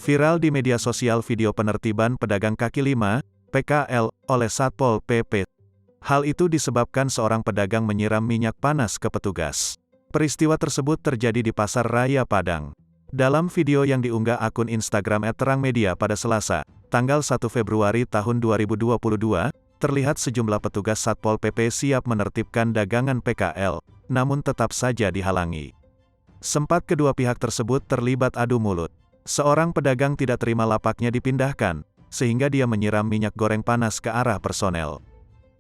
Viral di media sosial video penertiban pedagang kaki lima, PKL, oleh Satpol PP. Hal itu disebabkan seorang pedagang menyiram minyak panas ke petugas. Peristiwa tersebut terjadi di Pasar Raya Padang. Dalam video yang diunggah akun Instagram @terangmedia pada Selasa, tanggal 1 Februari tahun 2022, terlihat sejumlah petugas Satpol PP siap menertibkan dagangan PKL, namun tetap saja dihalangi. Sempat kedua pihak tersebut terlibat adu mulut. Seorang pedagang tidak terima lapaknya dipindahkan, sehingga dia menyiram minyak goreng panas ke arah personel.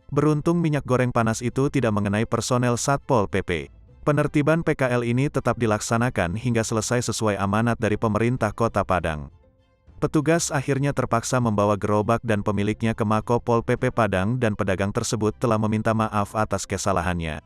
Beruntung minyak goreng panas itu tidak mengenai personel Satpol PP. Penertiban PKL ini tetap dilaksanakan hingga selesai sesuai amanat dari pemerintah Kota Padang. Petugas akhirnya terpaksa membawa gerobak dan pemiliknya ke Mako Pol PP Padang dan pedagang tersebut telah meminta maaf atas kesalahannya.